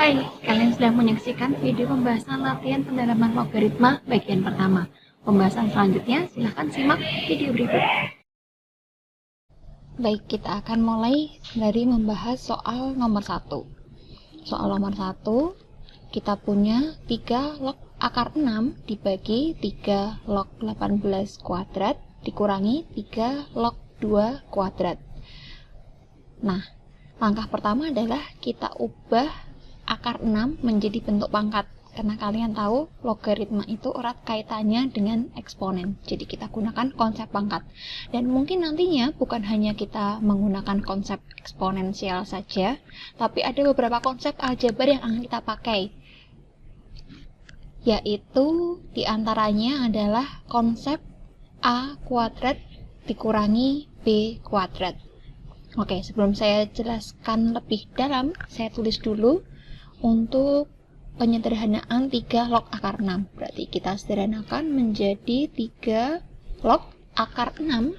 Hai, kalian sedang menyaksikan video pembahasan latihan pendalaman logaritma bagian pertama. Pembahasan selanjutnya silahkan simak video berikut. Baik, kita akan mulai dari membahas soal nomor 1. Soal nomor 1, kita punya 3 log akar 6 dibagi 3 log 18 kuadrat dikurangi 3 log 2 kuadrat. Nah, langkah pertama adalah kita ubah akar 6 menjadi bentuk pangkat. Karena kalian tahu logaritma itu erat kaitannya dengan eksponen. Jadi kita gunakan konsep pangkat. Dan mungkin nantinya bukan hanya kita menggunakan konsep eksponensial saja, tapi ada beberapa konsep aljabar yang akan kita pakai. Yaitu diantaranya adalah konsep A kuadrat dikurangi B kuadrat. Oke, sebelum saya jelaskan lebih dalam, saya tulis dulu untuk penyederhanaan 3 log akar 6. Berarti kita sederhanakan menjadi 3 log akar 6.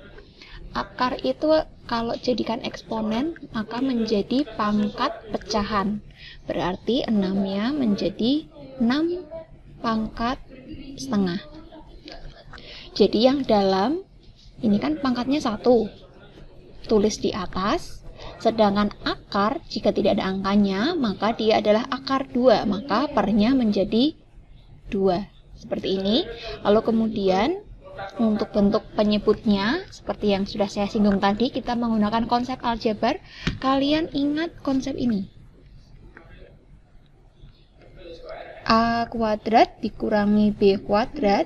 Akar itu kalau jadikan eksponen, maka menjadi pangkat pecahan. Berarti 6-nya menjadi 6 pangkat setengah. Jadi yang dalam, ini kan pangkatnya 1. Tulis di atas. Sedangkan akar, jika tidak ada angkanya, maka dia adalah akar 2. Maka pernya menjadi 2. Seperti ini. Lalu kemudian, untuk bentuk penyebutnya, seperti yang sudah saya singgung tadi, kita menggunakan konsep aljabar. Kalian ingat konsep ini. A kuadrat dikurangi B kuadrat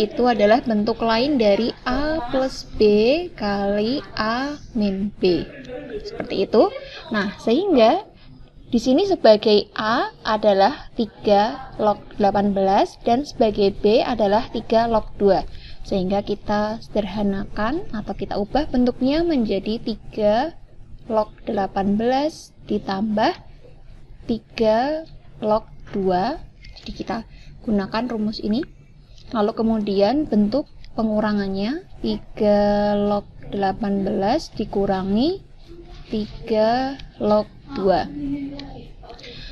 itu adalah bentuk lain dari A plus B kali A min B. Seperti itu. Nah, sehingga di sini sebagai A adalah 3 log 18 dan sebagai B adalah 3 log 2. Sehingga kita sederhanakan atau kita ubah bentuknya menjadi 3 log 18 ditambah 3 log 2. Jadi kita gunakan rumus ini. Lalu kemudian bentuk pengurangannya 3 log 18 dikurangi 3 log 2.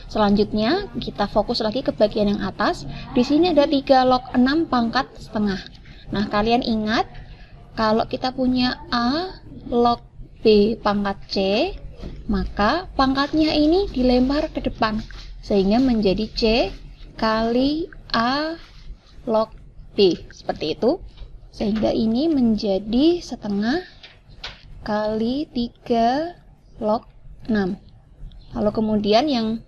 Selanjutnya kita fokus lagi ke bagian yang atas. Di sini ada 3 log 6 pangkat setengah. Nah, kalian ingat kalau kita punya A log B pangkat C, maka pangkatnya ini dilempar ke depan sehingga menjadi C kali A log B, seperti itu. Sehingga ini menjadi setengah kali 3 log 6. Lalu kemudian yang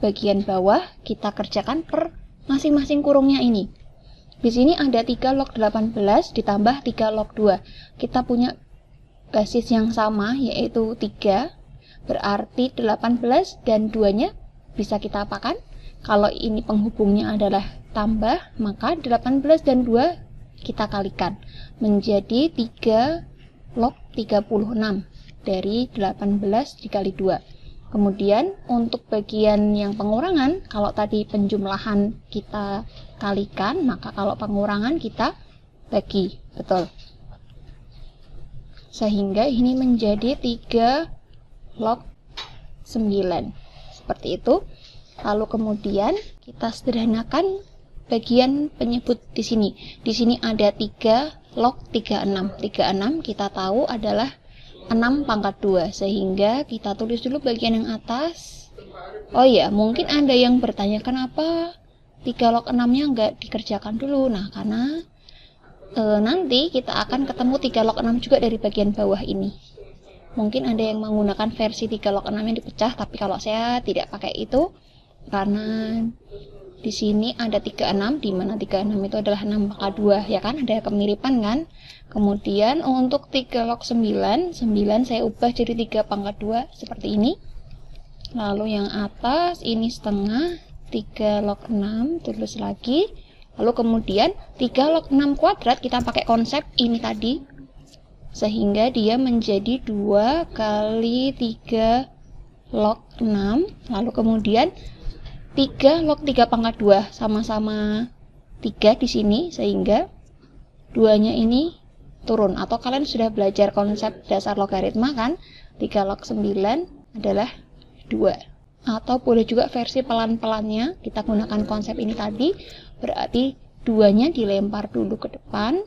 bagian bawah kita kerjakan per masing-masing kurungnya ini. Di sini ada 3 log 18 ditambah 3 log 2. Kita punya basis yang sama, yaitu 3. Berarti 18 dan 2-nya bisa kita apakan? Kalau ini penghubungnya adalah tambah, maka 18 dan 2 kita kalikan. Menjadi 3 log 36 dari 18 dikali 2. Kemudian untuk bagian yang pengurangan, kalau tadi penjumlahan kita kalikan, maka kalau pengurangan kita bagi. Betul. Sehingga ini menjadi 3 log 9. Seperti itu. Lalu kemudian kita sederhanakan bagian penyebut di sini. Di sini ada 3 log 36. 36 kita tahu adalah 6 pangkat 2. Sehingga kita tulis dulu bagian yang atas. Oh ya, mungkin ada yang bertanya kenapa 3 log 6-nya nggak dikerjakan dulu. Nah, karena nanti kita akan ketemu 3 log 6 juga dari bagian bawah ini. Mungkin ada yang menggunakan versi 3 log 6 yang dipecah, tapi kalau saya tidak pakai itu. Karena di sini ada 36, di mana 36 itu adalah 6 pangkat 2, ya kan? Ada kemiripan kan? Kemudian untuk 3 log 9 saya ubah jadi 3 pangkat 2 seperti ini. Lalu yang atas ini setengah 3 log 6, tulis lagi. Lalu kemudian 3 log 6 kuadrat kita pakai konsep ini tadi. Sehingga dia menjadi 2 kali 3 log 6. Lalu kemudian 3 log 3 pangkat 2 sama-sama 3 di sini, sehingga 2-nya ini turun. Atau kalian sudah belajar konsep dasar logaritma kan? 3 log 9 adalah 2. atau boleh juga versi pelan-pelannya. Kita gunakan konsep ini tadi, berarti 2-nya dilempar dulu ke depan,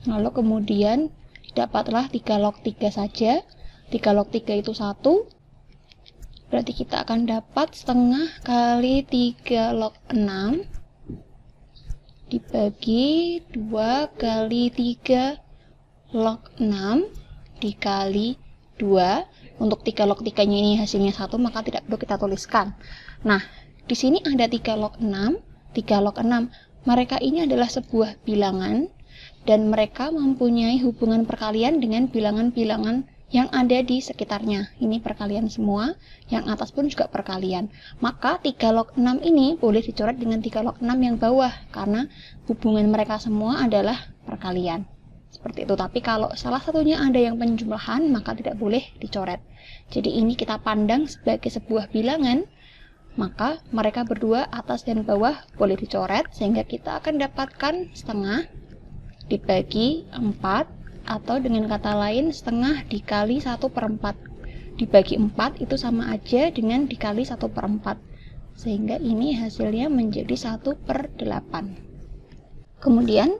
lalu kemudian didapatlah 3 log 3 saja. 3 log 3 itu 1, berarti kita akan dapat setengah kali 3 log 6 dibagi 2 kali 3 log 6 dikali 2. Untuk 3 log 3 nya ini hasilnya 1, maka tidak perlu kita tuliskan. Nah, di sini ada 3 log 6, 3 log 6. Mereka ini adalah sebuah bilangan dan mereka mempunyai hubungan perkalian dengan bilangan-bilangan yang ada di sekitarnya. Ini perkalian semua, yang atas pun juga perkalian. Maka 3 log 6 ini boleh dicoret dengan 3 log 6 yang bawah, karena hubungan mereka semua adalah perkalian. Seperti itu. Tapi kalau salah satunya ada yang penjumlahan, maka tidak boleh dicoret. Jadi ini kita pandang sebagai sebuah bilangan, maka mereka berdua atas dan bawah boleh dicoret, sehingga kita akan dapatkan setengah dibagi 4, atau dengan kata lain setengah dikali 1/4. Dibagi 4 itu sama aja dengan dikali 1/4, sehingga ini hasilnya menjadi 1/8. Kemudian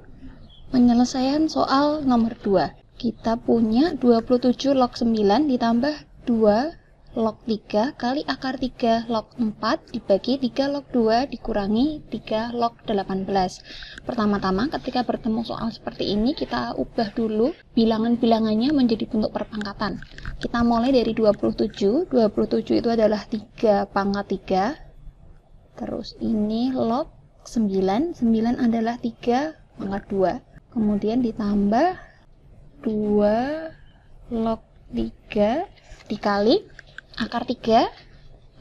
penyelesaian soal nomor 2. Kita punya 27 log 9 ditambah 2 log 3 kali akar 3 log 4 dibagi 3 log 2 dikurangi 3 log 18. Pertama-tama ketika bertemu soal seperti ini, kita ubah dulu bilangan-bilangannya menjadi bentuk perpangkatan. Kita mulai dari 27. 27 itu adalah 3 pangkat 3. Terus ini log 9. 9 adalah 3 pangkat 2. Kemudian ditambah 2 log 3 dikali akar 3,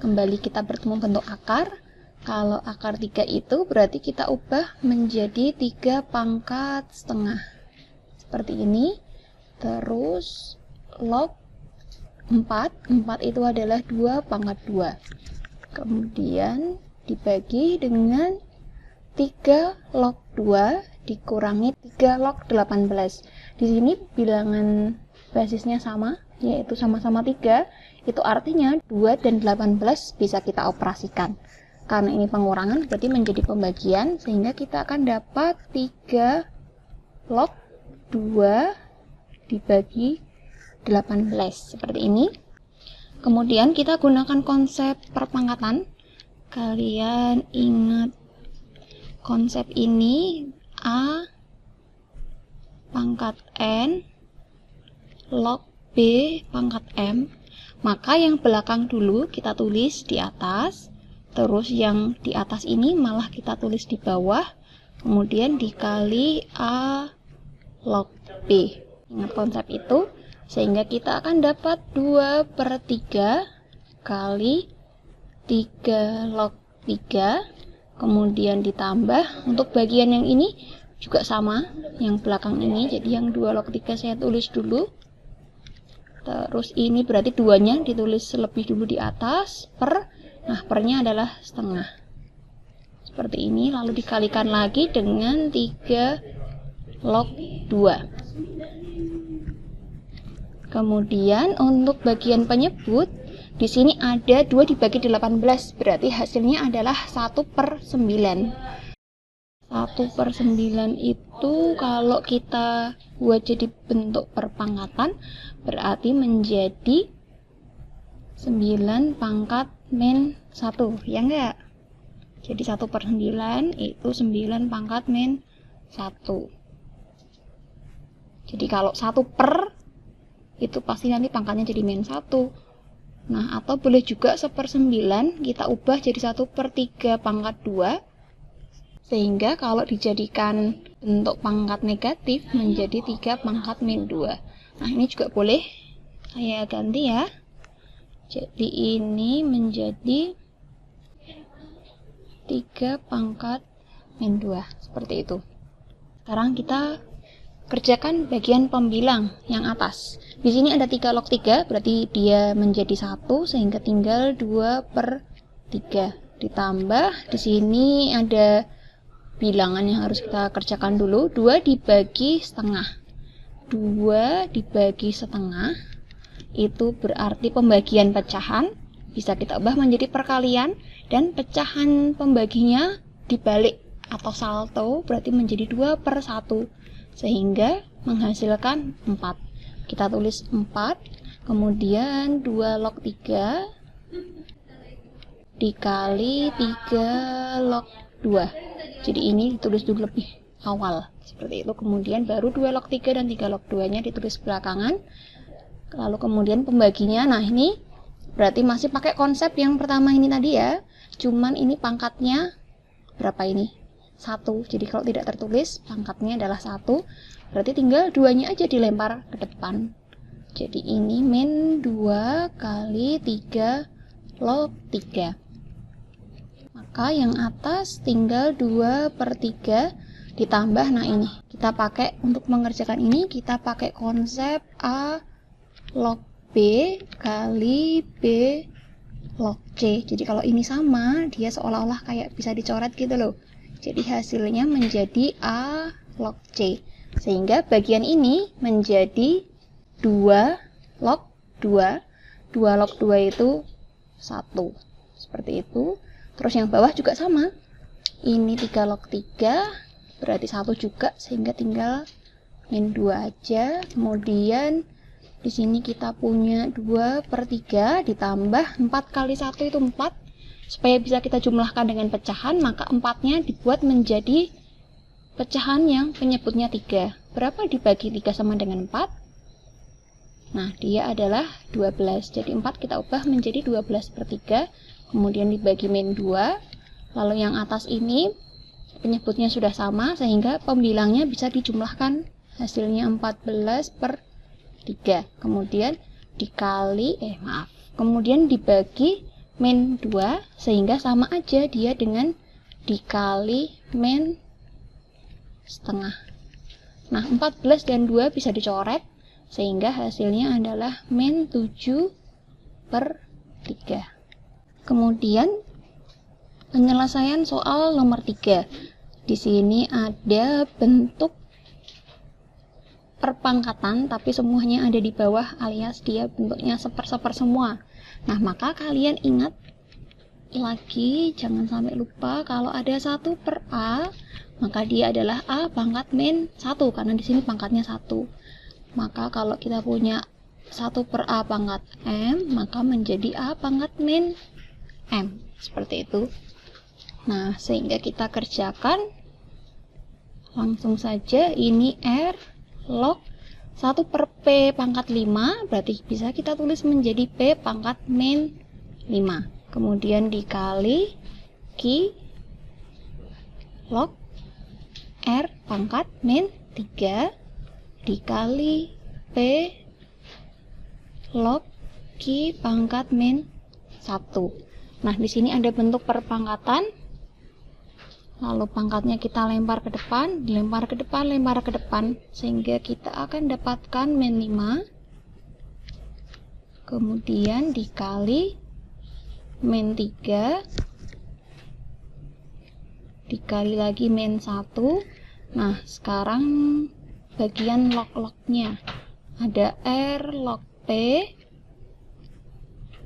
kembali kita bertemu bentuk akar. Kalau akar 3 itu berarti kita ubah menjadi 3 pangkat setengah. Seperti ini. Terus log 4. 4 itu adalah 2 pangkat 2. Kemudian dibagi dengan 3 log 2 dikurangi 3 log 18. Di sini bilangan basisnya sama, yaitu sama-sama 3. Itu artinya 2 dan 18 bisa kita operasikan. Karena ini pengurangan, berarti menjadi pembagian, sehingga kita akan dapat 3 log 2 dibagi 18. Seperti ini. Kemudian kita gunakan konsep perpangkatan. Kalian ingat konsep ini, A pangkat N log B pangkat M. Maka yang belakang dulu kita tulis di atas, terus yang di atas ini malah kita tulis di bawah, kemudian dikali A log B. Ingat konsep itu, sehingga kita akan dapat 2/3 kali 3 log 3, kemudian ditambah, untuk bagian yang ini juga sama, yang belakang ini, jadi yang 2 log 3 saya tulis dulu. Terus ini berarti 2-nya ditulis lebih dulu di atas, nah pernya adalah setengah. Seperti ini, lalu dikalikan lagi dengan 3 log 2. Kemudian untuk bagian penyebut, di sini ada 2 dibagi 18, berarti hasilnya adalah 1/9. 1/9 itu kalau kita buat jadi bentuk perpangkatan, berarti menjadi 9 pangkat min 1, ya enggak? Jadi 1/9 itu 9 pangkat min 1. Jadi kalau 1/, itu pasti nanti pangkatnya jadi min 1. Nah, atau boleh juga 1/9 kita ubah jadi 1/3 pangkat 2, sehingga kalau dijadikan bentuk pangkat negatif menjadi 3 pangkat min 2. Nah, ini juga boleh saya ganti ya. Jadi ini menjadi 3 pangkat min 2. Seperti itu. Sekarang kita kerjakan bagian pembilang yang atas. Di sini ada 3 log 3, berarti dia menjadi 1, sehingga tinggal 2/3. Ditambah, di sini ada bilangan yang harus kita kerjakan dulu. 2 dibagi setengah. 2 dibagi setengah itu berarti pembagian pecahan. bisa kita ubah menjadi perkalian, dan pecahan pembaginya dibalik atau salto, berarti menjadi 2/1, sehingga menghasilkan 4. Kita tulis 4, kemudian 2 log 3 dikali 3 log 2. Jadi ini ditulis dulu lebih awal, seperti itu. Kemudian baru 2 log 3 dan 3 log 2 nya ditulis belakangan. Lalu kemudian pembaginya, nah ini berarti masih pakai konsep yang pertama ini tadi ya, cuman ini pangkatnya berapa ini? 1. Jadi kalau tidak tertulis pangkatnya adalah 1, berarti tinggal 2-nya aja dilempar ke depan. Jadi ini min 2 kali 3 log 3. Maka yang atas tinggal 2/3 ditambah, nah ini kita pakai untuk mengerjakan ini, kita pakai konsep A log B kali B log C. Jadi kalau ini sama, dia seolah-olah kayak bisa dicoret gitu loh. Jadi hasilnya menjadi A log C. Sehingga bagian ini menjadi 2 log 2. 2 log 2 itu 1. Seperti itu. Terus yang bawah juga sama. Ini 3 log 3, berarti 1 juga, sehingga tinggal min 2 aja. Kemudian di sini kita punya 2/3 ditambah 4 kali 1 itu 4. Supaya bisa kita jumlahkan dengan pecahan, maka 4-nya dibuat menjadi pecahan yang penyebutnya 3. Berapa dibagi 3 sama dengan 4? Nah, dia adalah 12. Jadi 4 kita ubah menjadi 12/3. Kemudian dibagi min 2. Lalu yang atas ini penyebutnya sudah sama, sehingga pembilangnya bisa dijumlahkan. Hasilnya 14/3. Kemudian dikali, kemudian dibagi min 2, sehingga sama aja dia dengan dikali min setengah. Nah, 14 dan 2 bisa dicoret, sehingga hasilnya adalah min 7/3. Kemudian penyelesaian soal nomor 3. Di sini ada bentuk perpangkatan, tapi semuanya ada di bawah, alias dia bentuknya seper-seper semua. Nah, maka kalian ingat lagi, jangan sampai lupa, kalau ada 1/A, maka dia adalah A pangkat min 1, karena di sini pangkatnya 1. Maka kalau kita punya 1/A pangkat M, maka menjadi A pangkat min M. Seperti itu. Nah, sehingga kita kerjakan langsung saja. Ini R log 1/P pangkat 5, berarti bisa kita tulis menjadi P pangkat min 5. Kemudian dikali Q log R pangkat min 3 dikali P log Q pangkat min 1. Nah, di sini ada bentuk perpangkatan. Lalu pangkatnya kita lempar ke depan, dilempar ke depan, lempar ke depan, sehingga kita akan dapatkan min 5. Kemudian dikali min 3, dikali lagi min 1. Nah, sekarang bagian log-lognya ada R log P,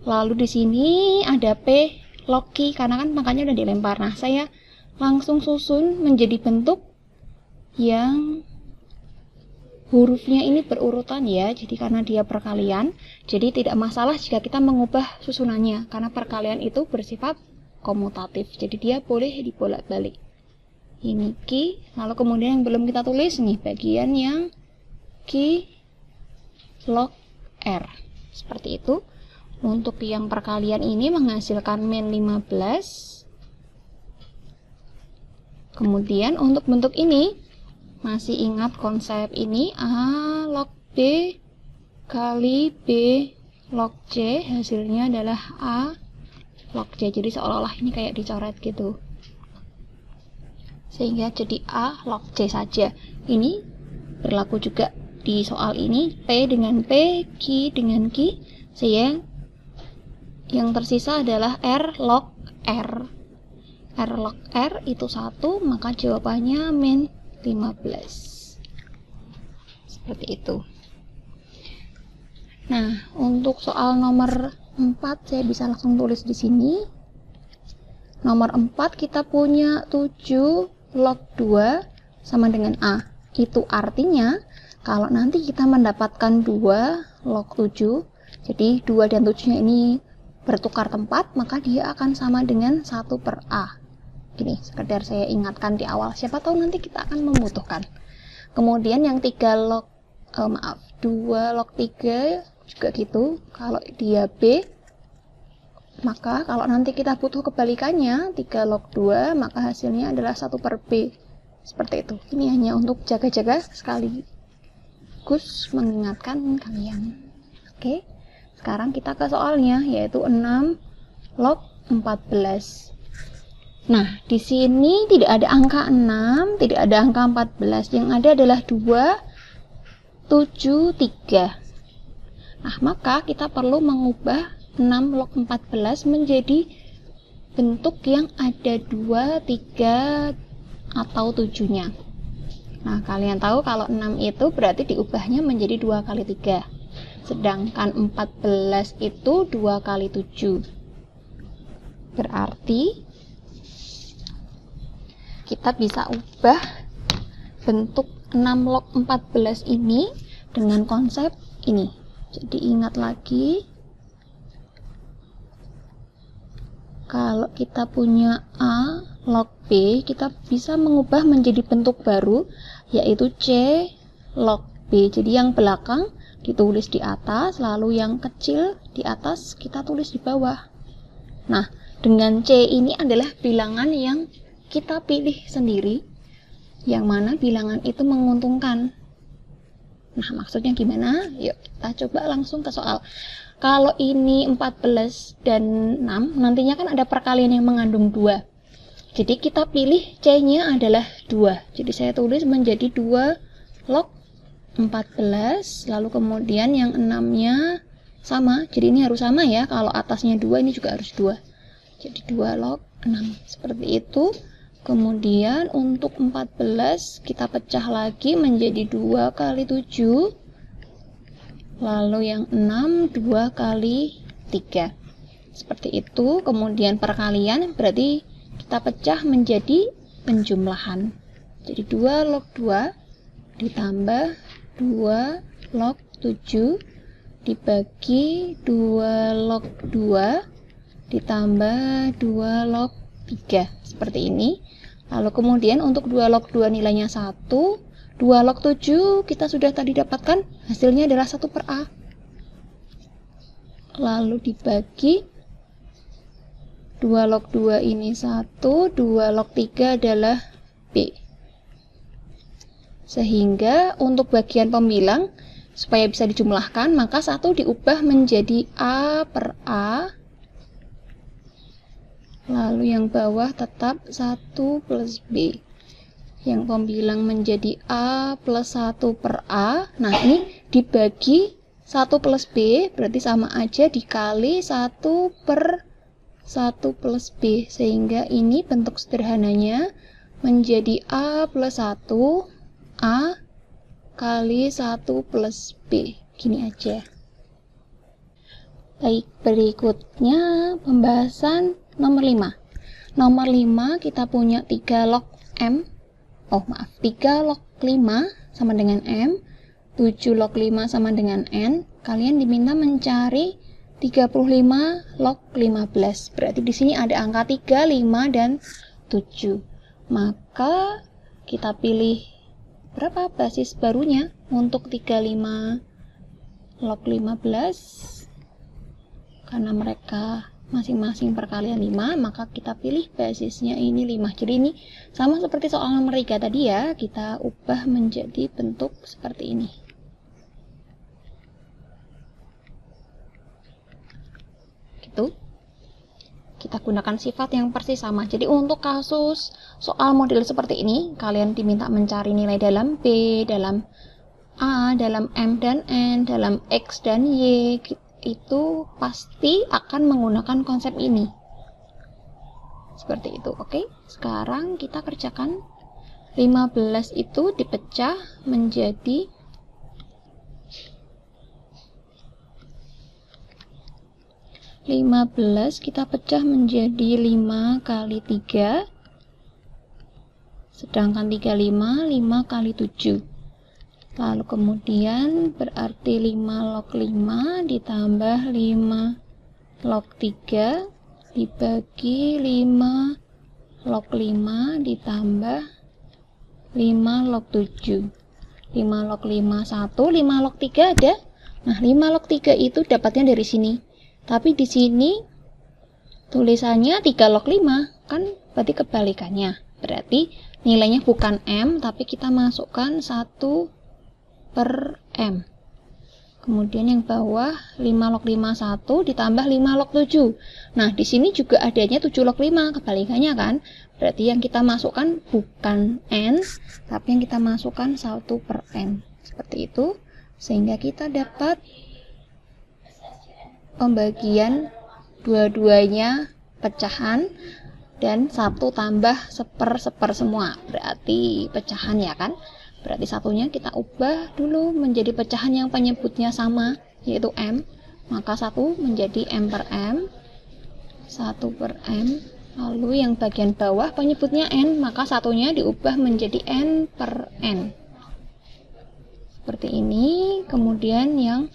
lalu di sini ada P log Q, karena kan pangkatnya udah dilempar. Nah, saya langsung susun menjadi bentuk yang hurufnya ini berurutan ya, jadi karena dia perkalian, jadi tidak masalah jika kita mengubah susunannya, karena perkalian itu bersifat komutatif, jadi dia boleh dibolak-balik. Ini Q, lalu kemudian yang belum kita tulis nih, bagian yang Q log R. Seperti itu. Untuk yang perkalian ini menghasilkan min 15. Kemudian untuk bentuk ini, masih ingat konsep ini, A log B kali B log C, hasilnya adalah A log C. Jadi seolah-olah ini kayak dicoret gitu, sehingga jadi A log C saja. Ini berlaku juga di soal ini, P dengan P, Q dengan Q, sehingga yang tersisa adalah R log R. R log R itu 1, maka jawabannya min 15. Seperti itu. Nah, untuk soal nomor 4 saya bisa langsung tulis di sini. Nomor 4 kita punya 7 log 2 sama dengan A. Itu artinya kalau nanti kita mendapatkan 2 log 7, jadi 2 dan 7 nya ini bertukar tempat, maka dia akan sama dengan 1 per A. Gini, sekedar saya ingatkan di awal, siapa tahu nanti kita akan membutuhkan. Kemudian yang 3 log 2 log 3 juga gitu. Kalau dia B, maka kalau nanti kita butuh kebalikannya 3 log 2, maka hasilnya adalah 1 per B. Seperti itu. Ini hanya untuk jaga-jaga sekaligus mengingatkan kalian. Oke, sekarang kita ke soalnya, yaitu 6 log 14. Nah, di sini tidak ada angka 6, tidak ada angka 14. Yang ada adalah 2, 7, 3. Nah, maka kita perlu mengubah 6 log 14 menjadi bentuk yang ada 2, 3, atau 7-nya. Nah, kalian tahu kalau 6 itu berarti diubahnya menjadi 2 kali 3. Sedangkan 14 itu 2 kali 7. Berarti kita bisa ubah bentuk 6 log 14 ini dengan konsep ini. Jadi ingat lagi, kalau kita punya A log B, kita bisa mengubah menjadi bentuk baru, yaitu C log B. Jadi yang belakang ditulis di atas, lalu yang kecil di atas kita tulis di bawah. Nah, dengan C ini adalah bilangan yang kita pilih sendiri, yang mana bilangan itu menguntungkan. Nah, maksudnya gimana? Yuk, kita coba langsung ke soal. Kalau ini 14 dan 6, nantinya kan ada perkalian yang mengandung 2. Jadi kita pilih C-nya adalah 2. Jadi saya tulis menjadi 2 log 14, lalu kemudian yang 6-nya sama. Jadi ini harus sama ya, kalau atasnya 2, ini juga harus 2. Jadi 2 log 6. Seperti itu. Kemudian untuk 14 kita pecah lagi menjadi 2 kali 7. Lalu yang 6, 2 kali 3. Seperti itu. Kemudian perkalian berarti kita pecah menjadi penjumlahan. Jadi 2 log 2 ditambah 2 log 7 dibagi 2 log 2 ditambah 2 log 3. Seperti ini. Lalu kemudian untuk 2 log 2 nilainya 1. 2 log 7 kita sudah tadi dapatkan, hasilnya adalah 1 per A. Lalu dibagi 2 log 2 ini 1, 2 log 3 adalah B. Sehingga untuk bagian pembilang, supaya bisa dijumlahkan, maka 1 diubah menjadi A per A. Lalu yang bawah tetap 1 plus B. Yang pembilang menjadi A plus 1 per A. Nah, ini dibagi 1 plus B, berarti sama aja dikali 1 per 1 plus B, sehingga ini bentuk sederhananya menjadi A plus 1 A kali 1 plus B. Gini aja. Baik, berikutnya pembahasan nomor 5. Nomor 5 kita punya 3 log M. 3 log 5 sama dengan M, 7 log 5 sama dengan N. Kalian diminta mencari 35 log 15. Berarti di sini ada angka 3, 5, dan 7. Maka kita pilih berapa basis barunya untuk 35 log 15. Karena mereka masing-masing perkalian 5, maka kita pilih basisnya ini 5. Jadi ini sama seperti soal nomor 3 tadi ya, kita ubah menjadi bentuk seperti ini. Gitu. Kita gunakan sifat yang persis sama. Jadi untuk kasus soal model seperti ini, kalian diminta mencari nilai dalam B, dalam A, dalam M dan N, dalam X dan Y, itu pasti akan menggunakan konsep ini. Seperti itu, oke? Sekarang kita kerjakan. 15 itu dipecah menjadi 5 15 kita pecah menjadi 5 kali 3, sedangkan 35 5 kali 7. Lalu kemudian berarti 5 log 5 ditambah 5 log 3 dibagi 5 log 5 ditambah 5 log 7. 5 log 5 1, 5 log 3 ada. Nah, 5 log 3 itu dapatnya dari sini. Tapi di sini tulisannya 3 log 5, kan berarti kebalikannya. Berarti nilainya bukan M, tapi kita masukkan 1 per M. Kemudian yang bawah 5 log 5 1 ditambah 5 log 7. Nah, di sini juga adanya 7 log 5, kebalikannya kan? Berarti yang kita masukkan bukan N, tapi yang kita masukkan 1 per N. Seperti itu, sehingga kita dapat pembagian dua-duanya pecahan dan 1 tambah seper semua, berarti pecahan ya kan. Berarti satunya kita ubah dulu menjadi pecahan yang penyebutnya sama, yaitu M, maka 1 menjadi M per M, 1 per M. Lalu yang bagian bawah penyebutnya N, maka satunya diubah menjadi N per N, seperti ini. Kemudian yang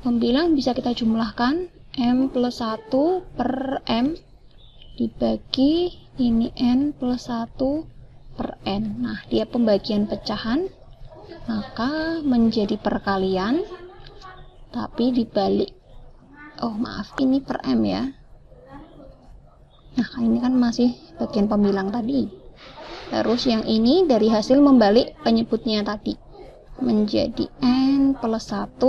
pembilang bisa kita jumlahkan, M plus 1 per M dibagi ini N plus 1 per N. Nah, dia pembagian pecahan, maka menjadi perkalian, tapi dibalik. Oh maaf, ini per M ya. Nah, ini kan masih bagian pembilang tadi. Terus yang ini dari hasil membalik penyebutnya tadi, menjadi N plus 1.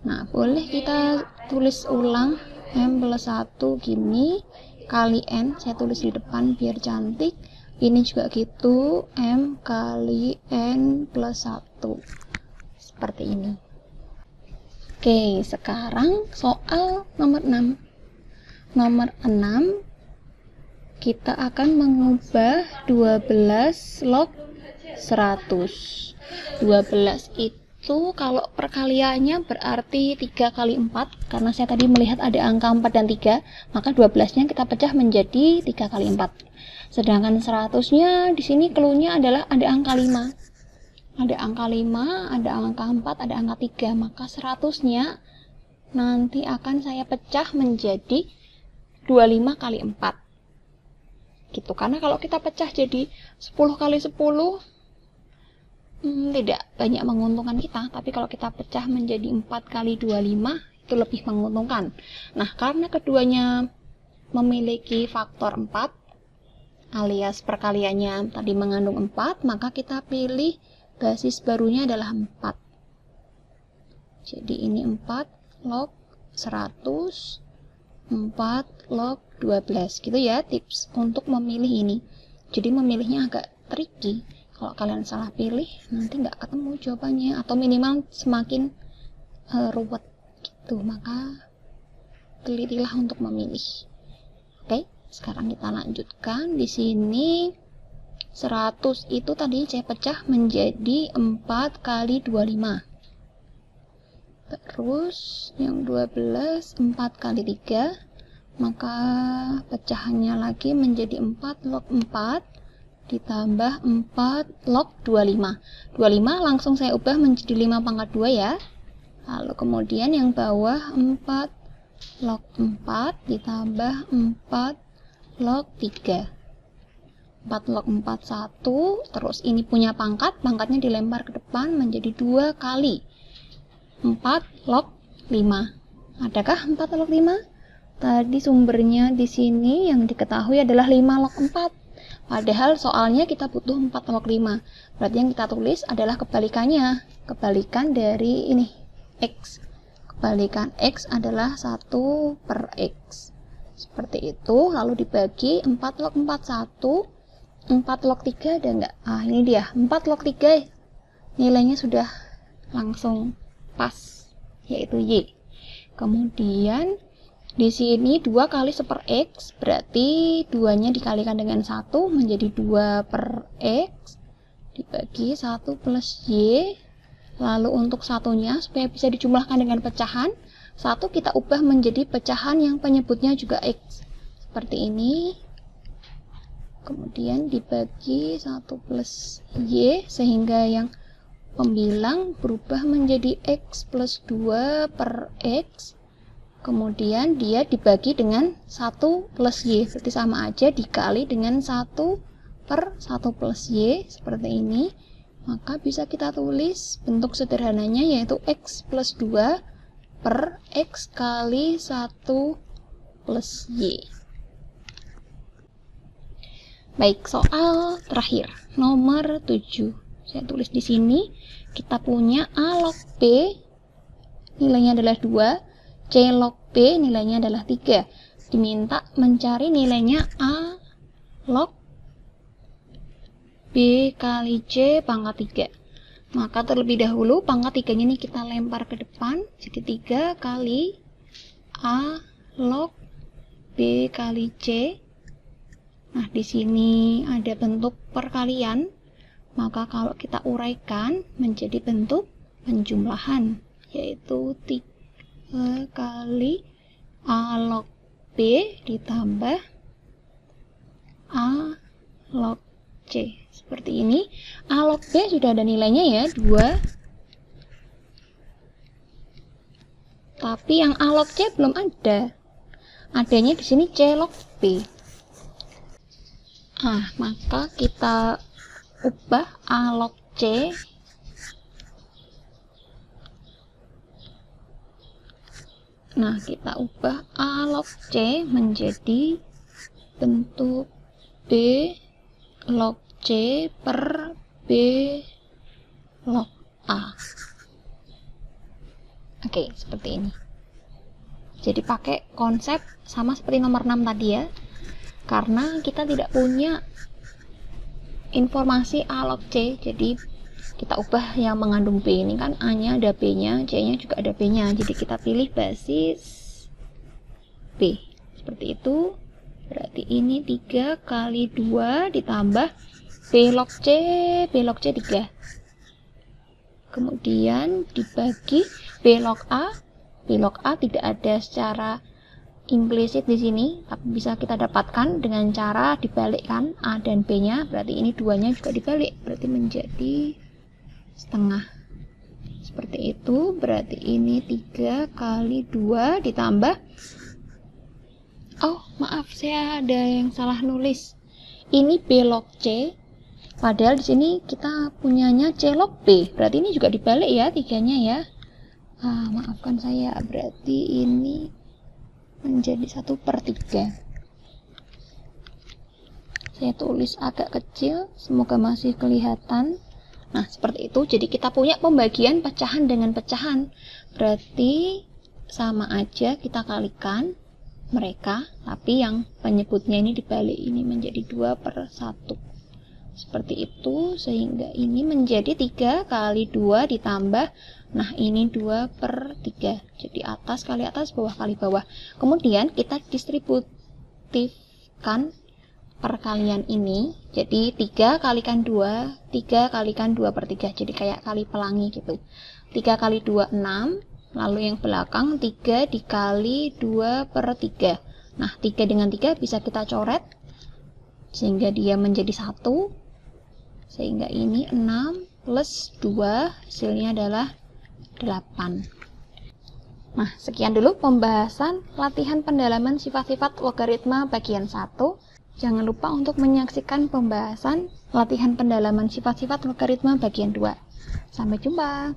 Nah, boleh kita tulis ulang M plus 1 gini, kali N, saya tulis di depan biar cantik. Ini juga gitu, M kali N plus 1. Seperti ini. Oke, sekarang soal nomor 6. Nomor 6, kita akan mengubah 12 log 100. 12 itu kalau perkaliannya berarti 3 kali 4, karena saya tadi melihat ada angka 4 dan 3, maka 12-nya kita pecah menjadi 3 kali 4. Sedangkan 100-nya di sini cluenya adalah ada angka 5. Ada angka 5, ada angka 4, ada angka 3, maka 100-nya nanti akan saya pecah menjadi 25 kali 4. Gitu, karena kalau kita pecah jadi 10 kali 10 tidak banyak menguntungkan kita, tapi kalau kita pecah menjadi 4 kali 25 itu lebih menguntungkan. Nah, karena keduanya memiliki faktor 4 alias perkaliannya tadi mengandung 4, maka kita pilih basis barunya adalah 4. Jadi ini 4 log 100, 4 log 12 gitu ya, tips untuk memilih ini. Jadi memilihnya agak tricky. Kalau kalian salah pilih, nanti nggak ketemu jawabannya, atau minimal semakin ruwet gitu. Maka telitilah untuk memilih. Oke, sekarang kita lanjutkan. Di sini 100 itu tadi saya pecah menjadi 4 kali 25. Terus yang 12 4 kali 3, maka pecahannya lagi menjadi 4 log 4 ditambah 4 log 25. 25 langsung saya ubah menjadi 5 pangkat 2 ya. Lalu kemudian yang bawah 4 log 4 ditambah 4 log 3. 4 log 4 1, terus ini punya pangkat, pangkatnya dilempar ke depan menjadi 2 kali 4 log 5. Adakah 4 log 5? Tadi sumbernya di sini yang diketahui adalah 5 log 4. Padahal soalnya kita butuh 4 log 5. Berarti yang kita tulis adalah kebalikannya. Kebalikan dari ini, X. Kebalikan X adalah 1 per X. Seperti itu. Lalu dibagi 4 log 4 1. 4 log 3 ada nggak? Ah, ini dia. 4 log 3 nilainya sudah langsung pas, yaitu Y. Kemudian di sini 2 kali 1 per X, berarti 2-nya dikalikan dengan 1 menjadi 2 per X dibagi 1 plus Y. Lalu untuk satunya supaya bisa dijumlahkan dengan pecahan, 1 kita ubah menjadi pecahan yang penyebutnya juga X. Seperti ini. Kemudian dibagi 1 plus Y, sehingga yang pembilang berubah menjadi X plus 2 per X. Kemudian dia dibagi dengan 1 plus Y, berarti sama aja dikali dengan 1 per 1 plus Y, seperti ini. Maka bisa kita tulis bentuk sederhananya yaitu X plus 2 per X kali 1 plus Y. Baik, soal terakhir, nomor 7. Saya tulis di sini, kita punya A log B, nilainya adalah 2, C log B, nilainya adalah 3. Diminta mencari nilainya A log B kali C pangkat 3. Maka terlebih dahulu pangkat 3-nya ini kita lempar ke depan, jadi 3 kali A log B kali C. Nah, di sini ada bentuk perkalian, maka kalau kita uraikan menjadi bentuk penjumlahan, yaitu 3 kali A log B ditambah A log C. Seperti ini. A log B sudah ada nilainya ya, 2. Tapi yang A log C belum ada. Adanya di sini C log B. Maka kita ubah A log C kita ubah A log C menjadi bentuk B log C per B log A. Oke, seperti ini. Jadi pakai konsep sama seperti nomor 6 tadi ya. Karena kita tidak punya informasi A log C, jadi kita ubah yang mengandung B. Ini kan A-nya ada B-nya, C-nya juga ada B-nya. Jadi kita pilih basis B. Seperti itu. Berarti ini 3 kali 2 ditambah B log C 3. Kemudian dibagi B log A. B log A tidak ada secara implisit di sini, tapi bisa kita dapatkan dengan cara dibalikkan A dan B-nya. Berarti ini 2-nya juga dibalik, berarti menjadi setengah. Seperti itu, berarti ini 3 kali 2 ditambah, oh maaf, saya ada yang salah nulis. Ini B log C, padahal di sini kita punyanya C log B. Berarti ini juga dibalik ya, 3-nya ya. Maafkan saya, berarti ini menjadi 1/3. Saya tulis agak kecil, semoga masih kelihatan. Nah, seperti itu. Jadi kita punya pembagian pecahan dengan pecahan. Berarti sama aja kita kalikan mereka, tapi yang penyebutnya ini dibalik, ini menjadi 2/1. Seperti itu, sehingga ini menjadi 3 kali 2 ditambah, nah ini 2/3. Jadi atas kali atas, bawah kali bawah. Kemudian kita distributifkan perkalian ini, jadi 3 kalikan 2, 3 kalikan 2/3. Jadi kayak kali pelangi gitu. 3 kali 2, 6. Lalu yang belakang 3 dikali 2/3. Nah, 3 dengan 3 bisa kita coret, sehingga dia menjadi 1. Sehingga ini 6 plus 2, hasilnya adalah 8. Nah, sekian dulu pembahasan latihan pendalaman sifat-sifat logaritma bagian 1. Jangan lupa untuk menyaksikan pembahasan latihan pendalaman sifat-sifat logaritma bagian 2. Sampai jumpa.